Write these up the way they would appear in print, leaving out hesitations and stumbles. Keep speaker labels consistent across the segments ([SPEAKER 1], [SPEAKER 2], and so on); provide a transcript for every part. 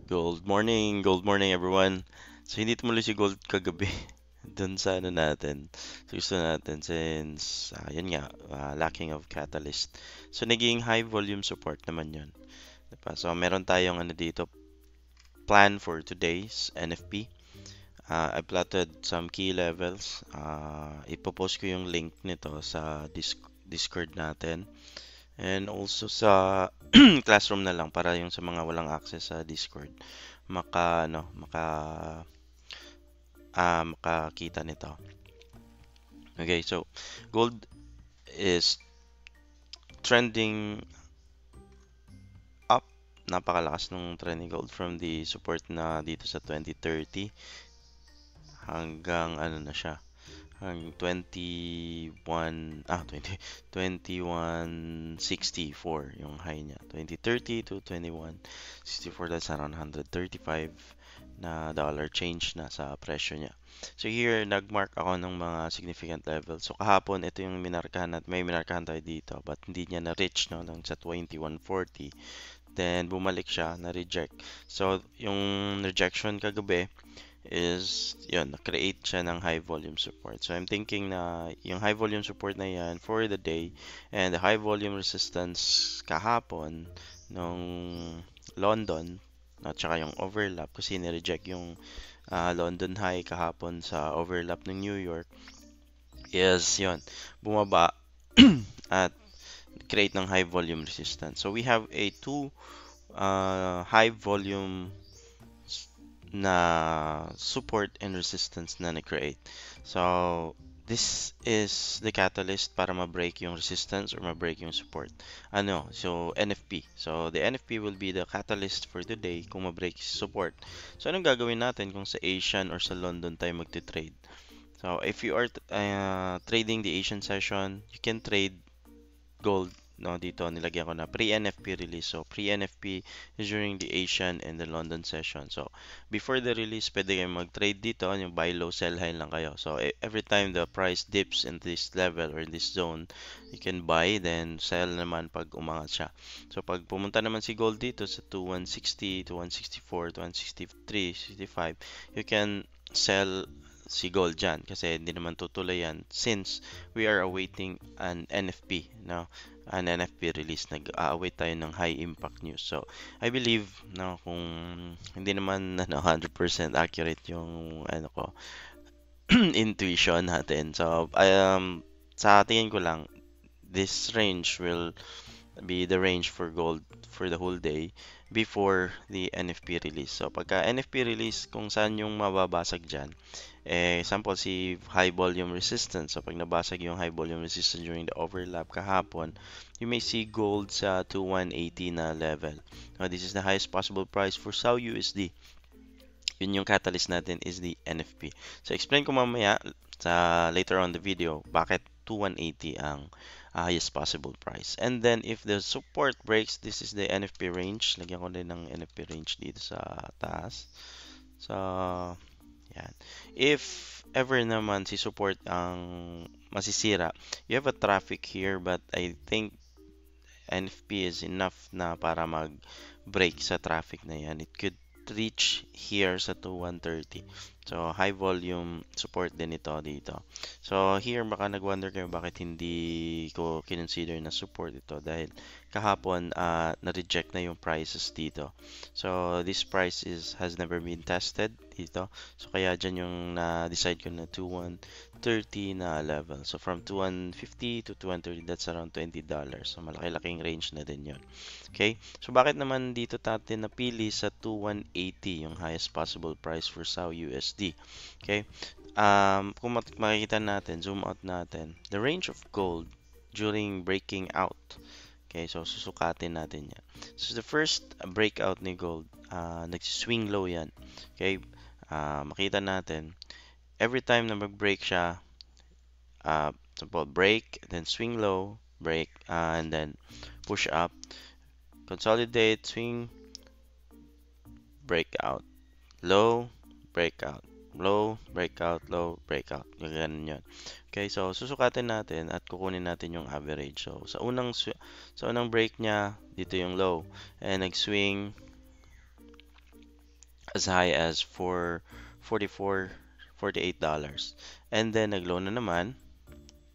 [SPEAKER 1] Gold morning everyone. So hindi tumuloy si Gold kagabi dun sa ano natin, sa gusto natin since yun nga, lacking of catalyst. So naging high volume support naman yun. Diba? So meron tayong ano dito, plan for today's NFP. I plotted some key levels. Ipopost ko yung link nito sa Discord natin. And also sa classroom na lang para yung sa mga walang access sa Discord makakita nito. Okay, so gold is trending up. Napakalakas nung trend ni gold from the support na dito sa 2030 hanggang ano na siya, hanggang 2164 yung high niya. 2030 to 2164, that's around 135 na dollar change na sa presyo niya. So here, nagmark ako ng mga significant levels. So kahapon, ito yung minarkahan at may minarkahan tayo dito but hindi niya na-reach no, sa 2140. Then bumalik siya, na-reject. So yung rejection kagabi is yun, na-create siya ng high volume support. So I'm thinking na yung high volume support na yan for the day and the high volume resistance kahapon nung London at saka yung overlap kasi ni-reject yung London high kahapon sa overlap ng New York is yun, bumaba at create ng high volume resistance. So we have a two high volume na support and resistance na na-create. So, this is the catalyst para ma-break yung resistance or ma-break yung support. So NFP. So, the NFP will be the catalyst for today kung ma-break support. So, anong gagawin natin kung sa Asian or sa London tayo magte-trade? So, if you are trading the Asian session, you can trade gold. No, dito nilagyan ko na pre-NFP release. So, pre-NFP is during the Asian and the London session. So, before the release, pwede kayong mag-trade dito. Yung buy low, sell high lang kayo. So, every time the price dips in this level or in this zone, you can buy, then sell naman pag umangat siya. So, pag pumunta naman si gold dito sa 2160, 2164, 2163, 65, you can sell si gold dyan kasi hindi naman tutuloy yan since we are awaiting an NFP. No? An NFP release, nag-aawait tayo ng high impact news. So, I believe no, kung hindi naman 100% accurate yung ko intuition natin. So, sa tingin ko lang, this range will be the range for gold for the whole day before the NFP release. So, pagka NFP release, kung saan yung mababasag dyan, example, si high volume resistance. So, pag nabasag yung high volume resistance during the overlap kahapon, you may see gold sa 2180 na level. Now, this is the highest possible price for SAU USD. Yun yung catalyst natin is the NFP. So, explain ko mamaya sa later on the video bakit 2180 ang highest possible price. And then, if the support breaks, this is the NFP range. Lagyan ko din ng NFP range dito sa taas. So, yan. If ever naman si support ang masisira, you have a traffic here but I think NFP is enough na para mag-break sa traffic na yan. It could reach here sa 2130. So, high volume support din ito dito. So, here baka nag-wonder kayo bakit hindi ko kinonsider na support ito dahil kahapon na-reject na yung prices dito. So, this price has never been tested dito. So, kaya dyan yung na-decide ko na 2130 na level. So, from 2150 to 2130, that's around $20. So, malaki-laking range na din yun. Okay? So, bakit naman dito natin napili sa 2180 yung highest possible price for SAU USD? Okay? Kung makikita natin, zoom out natin, the range of gold during breaking out. Okay, so susukatin natin yan. So the first breakout ni gold, nagsiswing low yan. Okay, makita natin, every time na mag-break siya, example, break, then swing low, break, and then push up, consolidate, swing, breakout, low, breakout, low, breakout, low, breakout. Ganun yun. Okay, so susukatin natin at kukunin natin yung average. So sa unang break niya, dito yung low. And nag-swing, as high as for 44 $48. And then nag-low na naman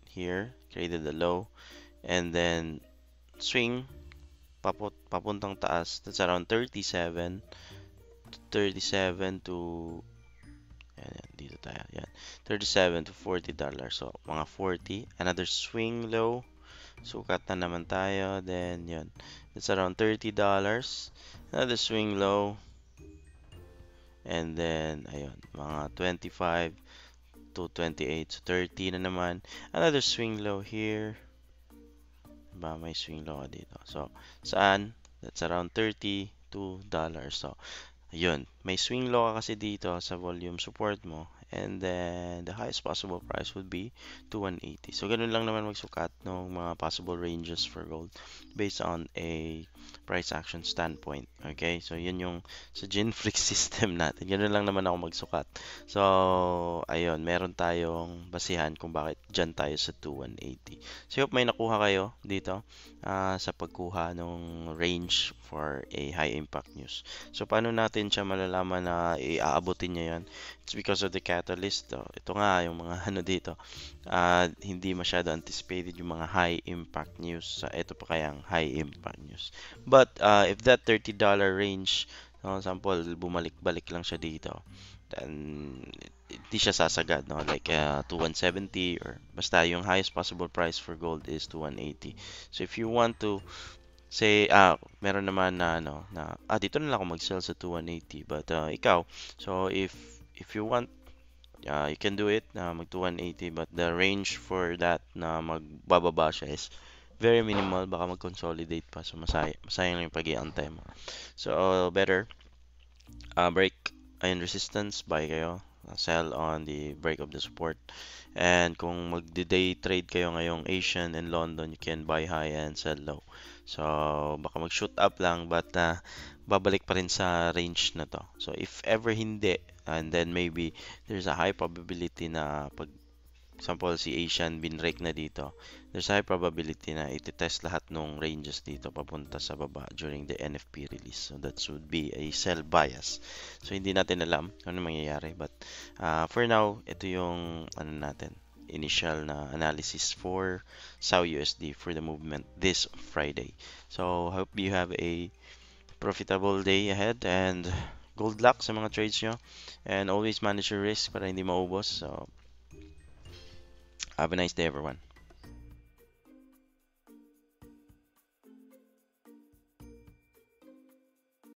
[SPEAKER 1] here, created a low, and then swing papuntang taas. That's around 37 to ayan, dito tayo. Yan. 37 to $40. So, mga 40. Another swing low. Sukat na naman tayo. Then, yun. It's around $30. Another swing low. And then, ayun, mga 25 to 28. So, 30 na naman. Another swing low here. Diba? May swing low dito. So, saan? That's around $32. So, ayun, may swing low ka kasi dito sa volume support mo. And then, the highest possible price would be to 180. So, ganun lang naman magsukat ng mga possible ranges for gold based on a price action standpoint. Okay? So, yun yung sa Ginfrix system natin. Ganun lang naman ako magsukat. So, ayun, meron tayong basihan kung bakit dyan tayo sa 2180. So, hope may nakuha kayo dito sa pagkuha ng range for a high impact news. So, paano natin siya malalaman na iaabutin niya yan? It's because of the catalyst. Ito nga, yung mga ano dito, hindi masyado anticipated yung mga high impact news. Ito pa kayang high impact news. But, if that $30 range, no, sample, bumalik-balik lang siya dito, then, hindi siya sasagad, no? Like, to 170 or basta yung highest possible price for gold is to 180. So, if you want to say, meron naman na ano na dito na lang ako mag-sell sa 2180 but ikaw, so if you want, you can do it na mag 2180 but the range for that na magbababa siya is very minimal, baka mag-consolidate pa so masayang lang yung pag-iantay mo. So better break ayun resistance, buy kayo, sell on the break of the support. And kung mag-day trade kayo ngayong Asian and London, you can buy high and sell low. So, baka mag-shoot up lang but babalik pa rin sa range na to. So, if ever hindi, and then maybe there's a high probability na pag example si Asian binrake na dito, there's a high probability na iti-test lahat ng ranges dito papunta sa baba during the NFP release. So that would be a sell bias. So hindi natin alam kung ano mangyayari but for now, ito yung ano natin, initial na analysis for SAU USD for the movement this Friday. So hope you have a profitable day ahead and good luck sa mga trades nyo and always manage your risk para hindi maubos. So have a nice day everyone.